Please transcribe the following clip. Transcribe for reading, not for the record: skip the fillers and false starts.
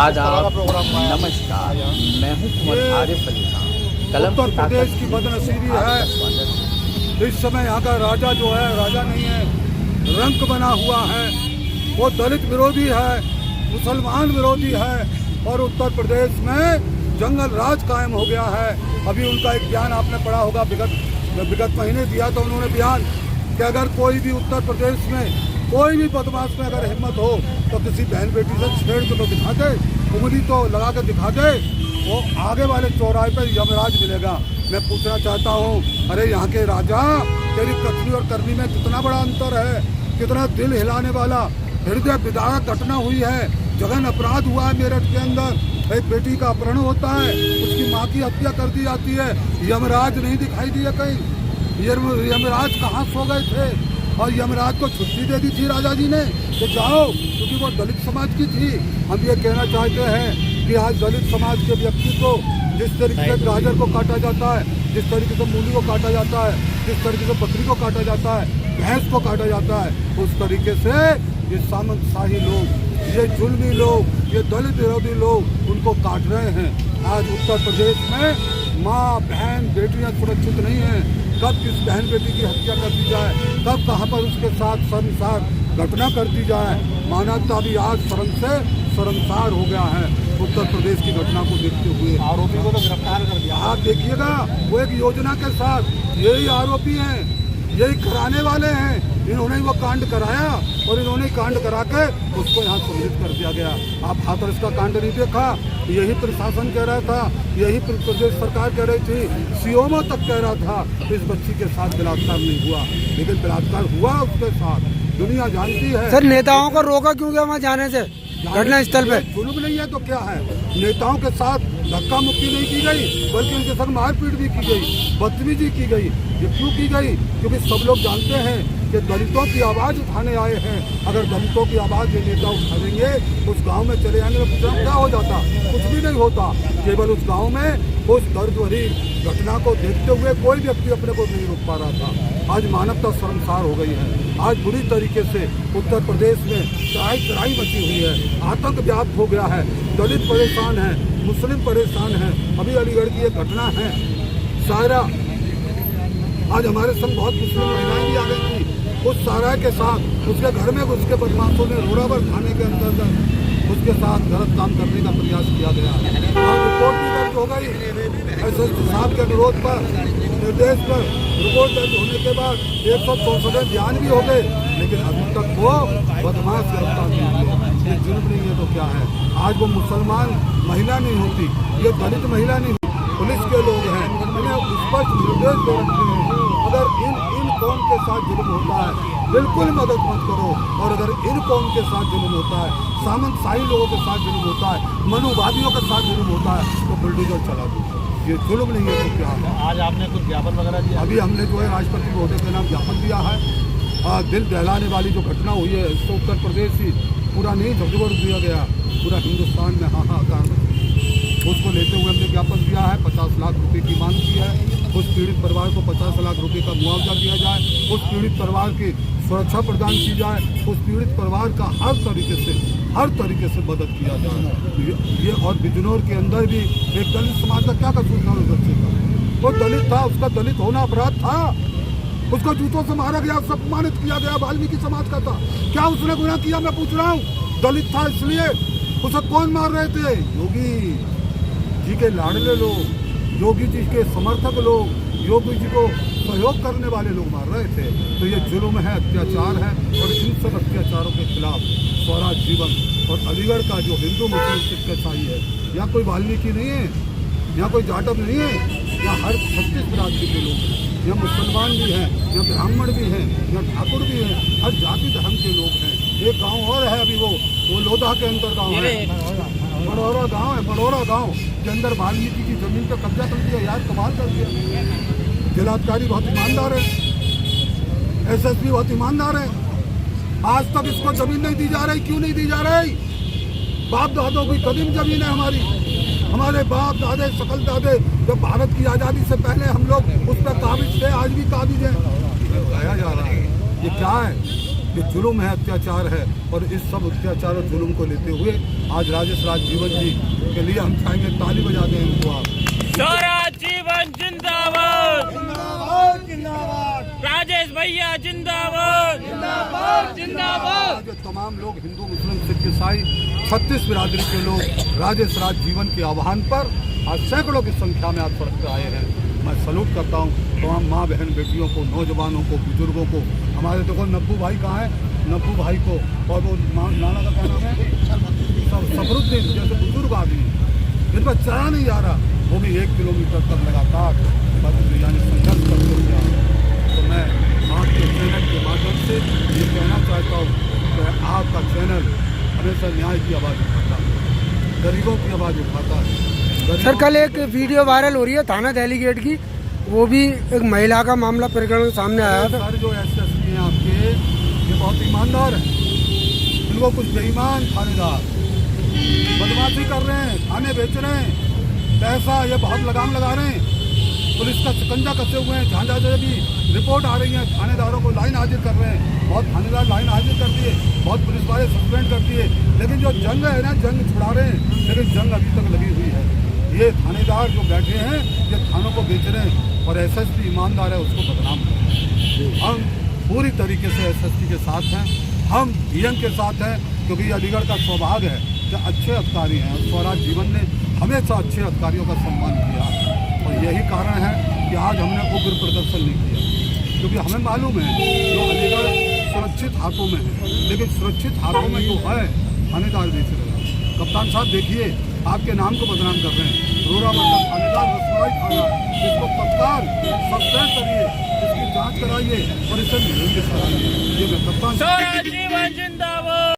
आदाब, नमस्कार। मैं हूँ कुंवर आरिफ अली खान। उत्तर प्रदेश की बदनसीबी है। इस समय यहाँ का राजा जो है राजा नहीं है, रंक बना हुआ है। वो दलित विरोधी है, मुसलमान विरोधी है और उत्तर प्रदेश में जंगल राज कायम हो गया है। अभी उनका एक बयान आपने पढ़ा होगा, विगत महीने दिया तो उन्होंने बयान कि अगर कोई भी उत्तर प्रदेश में कोई भी बदमाश में अगर हिम्मत हो तो किसी बहन बेटी से छेड़ के तो दिखा दे, उंगली तो लगा के दिखा दे, वो आगे वाले चौराहे पर यमराज मिलेगा। मैं पूछना चाहता हूँ, अरे यहाँ के राजा, तेरी कथनी और करनी में कितना बड़ा अंतर है, कितना दिल हिलाने वाला हृदय विदारक घटना हुई है। जघन अपराध हुआ है मेरठ के अंदर, एक बेटी का अपहरण होता है, उसकी माँ की हत्या कर दी जाती है। यमराज नहीं दिखाई दिए कहीं, यमराज कहाँ सो गए थे? और यमराज को छुट्टी दे दी थी राजा जी ने कि जाओ, क्योंकि वो दलित समाज की थी। हम ये कहना चाहते हैं कि आज दलित समाज के व्यक्ति को जिस तरीके से गाजर को काटा जाता है, जिस तरीके से मूली को काटा जाता है, जिस तरीके से बकरी को काटा जाता है, भैंस को काटा जाता है, उस तरीके से ये सामंतशाही लोग, ये जुल्मी लोग, ये दलित विरोधी लोग उनको काट रहे हैं। आज उत्तर प्रदेश में माँ, बहन, बेटियाँ सुरक्षित नहीं हैं। कब किस बहन बेटी की हत्या कर दी जाए, कब कहाँ पर उसके साथ शर्मसार घटना कर दी जाए। मानवता भी आज शर्म से शर्मसार हो गया है उत्तर प्रदेश की घटना को देखते हुए। आरोपी को तो गिरफ्तार कर दिया। आप देखिएगा, वो एक योजना के साथ, यही आरोपी हैं, यही कराने वाले हैं। इन्होंने वो कांड कराया और इन्होंने कांड करा के उसको यहाँ सम्मिलित कर दिया गया। आप हाथरस का कांड नहीं देखा? यही प्रशासन कह रहा था, यही प्रदेश सरकार कह रही थी, सीओमओ तक कह रहा था इस बच्ची के साथ बलात्कार नहीं हुआ, लेकिन बलात्कार हुआ उसके साथ। दुनिया जानती है। सर, नेताओं को रोका क्यों गया वहाँ जाने से घटना स्थल पे? जुल्म नहीं है तो क्या है? नेताओं के साथ धक्का मुक्की नहीं की गई, बल्कि उनके संग मारपीट भी की गई, बदतमीजी की गई। ये क्यों की गई? क्योंकि सब लोग जानते हैं कि दलितों की आवाज़ उठाने आए हैं। अगर दलितों की आवाज़ ये नेता उठा देंगे, उस गांव में चले जाएंगे तो क्या हो जाता? कुछ भी नहीं होता। केवल उस गांव में उस दर्द भरी घटना को देखते हुए कोई व्यक्ति अपने को नहीं रोक पा रहा था। आज मानवता शर्मसार हो गई है। आज बुरी तरीके से उत्तर प्रदेश में चढ़ाई मची हुई है, आतंक व्याप्त हो गया है, दलित परेशान है, मुस्लिम परेशान है। अभी अलीगढ़ की एक घटना है, सायरा, आज हमारे संग बहुत मुस्लिम महिलाएं भी आ गई थी। उस सारा के साथ उसके घर में उसके बदमाशों ने रोड़ावर थाने के अंतर्गत उसके साथ गलत काम करने का प्रयास किया गया। आज रिपोर्ट भी दर्ज हो गई एसएसपी साहब के अनुरोध पर, निर्देश पर। रिपोर्ट दर्ज होने के बाद 164 बयान भी हो गए, लेकिन अभी तक वो बदमाश गिरफ्तार नहीं हुए। ये जुल्म नहीं है तो क्या है? आज वो मुसलमान महिला नहीं होती, ये दलित महिला नहीं होती, पुलिस के लोग हैं, इन्हें स्पष्ट निर्देश दे रखते हैं। अगर इन कौम के साथ जुल्म होता है, बिल्कुल मदद मत करो। और अगर इन कौम के साथ जुल्म होता है, सामंतशाही लोगों के साथ जुल्म होता है, मनुवादियों के साथ जुल्म होता है, तो बुलडोजर चला दो। ये जुल्म नहीं है तो क्या है? आज आपने कुछ ज्ञापन वगैरह दिया? अभी हमने जो है राष्ट्रपति महोदय के नाम ज्ञापन दिया है। दिल दहलाने वाली जो घटना हुई है, इसको उत्तर प्रदेश ही पूरा नहीं झकझोर दिया गया, पूरा हिंदुस्तान में हाहाकार। उसको लेते हुए हमने ज्ञापन दिया है, 50 लाख रुपए की मांग की है। उस पीड़ित परिवार को 50 लाख रुपए का मुआवजा दिया जाए, उस पीड़ित परिवार की सुरक्षा प्रदान की जाए, उस पीड़ित परिवार का हर तरीके से मदद किया जाए। ये और बिजनौर के अंदर भी एक दलित समाज का क्या कसूर था? उस बच्चे का, वो दलित था, उसका दलित होना अपराध था, उसको जूतों से मारा गया, उसको अपमानित किया गया, वाल्मीकि समाज का था। क्या उसने गुनाह किया? मैं पूछ रहा हूँ। दलित था इसलिए उसे कौन मार रहे थे? योगी जी के लाडले लोग, योगी जी के समर्थक लोग, योगी जी को सहयोग करने वाले लोग मार रहे थे। तो ये जुल्म है, अत्याचार है, और इन सब अत्याचारों के खिलाफ स्वराज जीवन और अलीगढ़ का जो हिंदू मुस्लिम सिक्काई है, यहाँ कोई वाल्मीकि नहीं है, यहाँ कोई जाटव नहीं है, यहाँ हर 36 बिरादरी के लोग हैं, यहाँ मुसलमान भी हैं, यहाँ ब्राह्मण भी हैं, यहाँ ठाकुर भी हैं, हर जाति धर्म के लोग हैं। एक गांव और है, अभी वो लोधा के अंदर गांव है, बड़ौरा गांव है, बड़ौरा गांव के अंदर वाल्मीकि की जमीन पर कब्जा कर दिया। यार कमाल कर दिया। जिलाधिकारी बहुत ईमानदार है, एसएसपी बहुत ईमानदार है। आज तक इसको जमीन नहीं दी जा रही। क्यों नहीं दी जा रही? बाप दादों की कदीम जमीन है हमारी, हमारे बाप दादे सकल दादे जब भारत की आज़ादी से पहले हम लोग उस पर काबिज थे, आज भी काबिज है। गाया जा रहा है, ये क्या है? ये जुल्म है, अत्याचार है। और इस सब अत्याचार और जुल्म को लेते हुए आज राजेश राज जीवन जी के लिए हम चाहेंगे, ताली बजा दें इनको आप। स्वराज जीवन जिंदाबाद, जिंदाबाद जिंदाबाद, राजेश भैया जिंदाबाद, जिंदाबाद जिंदाबाद। जो तमाम लोग हिंदू मुस्लिम सिख ईसाई 36 बिरादरी के लोग राजेश राज जीवन के आह्वान पर आज सैकड़ों की संख्या में आज सड़क पर आए हैं। मैं सलूट करता हूँ तमाम माँ बहन बेटियों को, नौजवानों को, बुजुर्गों को। हमारे देखो नब्बू भाई कहाँ है, नब्बू भाई को, और वो नाना का क्या नाम है, सफरुद्दीन जैसे बुजुर्ग आदमी जिन पर चला नहीं जा रहा, वो भी 1 किलोमीटर तक लगातार यानी संघर्ष करते हुए आ रहे हैं। तो मैं आपके चैनल के माध्यम से ये कहना चाहता हूँ कि आपका चैनल हमेशा न्याय की आवाज़ उठाता है, गरीबों की आवाज़ उठाता है। सर कल एक वीडियो वायरल हो रही है थाना दिल्ली गेट की, वो भी एक महिला का मामला प्रकरण सामने आया था। सारे जो एसएसपी हैं आपके, ये बहुत ईमानदार हैं। इनको कुछ बेईमान थानेदार बदमाशी कर रहे हैं, थाने बेच रहे हैं, पैसा ये बहुत लगाम लगा रहे हैं, पुलिस का शिकंजा कसे हुए हैं। झांझा से भी रिपोर्ट आ रही है, थानेदारों को लाइन हाजिर कर रहे हैं, बहुत थानेदार लाइन हाजिर कर दिए, बहुत पुलिस वाले सस्पेंड कर दिए। लेकिन जो जंग है ना, जंग छुड़ा रहे हैं, लेकिन जंग अभी तक लगी हुई है। ये थानेदार जो बैठे हैं, ये थानों को बेच रहे हैं, और एसएसपी ईमानदार है उसको बदनाम कर रहे हैं। हम पूरी तरीके से एसएसपी के साथ हैं, हम डीएम के साथ हैं, क्योंकि अलीगढ़ का सौभाग्य है कि अच्छे अधिकारी हैं। स्वराज जीवन ने हमेशा अच्छे अधिकारियों का सम्मान किया, और यही कारण है कि आज हमने उग्र प्रदर्शन नहीं किया, क्योंकि हमें मालूम है जो अलीगढ़ सुरक्षित हाथों में है, लेकिन सुरक्षित हाथों में जो है थानेदार बेच रहे हैं। कप्तान साहब देखिए, आपके नाम को बदनाम कर रहे हैं। रोरा बर्तन थानेदार रसवाई थाना, इसको तत्काल सस्पेंड करिए, इसकी जांच कराइए और इसे निलंबित कराइए। ये मैं कप्तान स्वराज जीवन जिंदाबाद।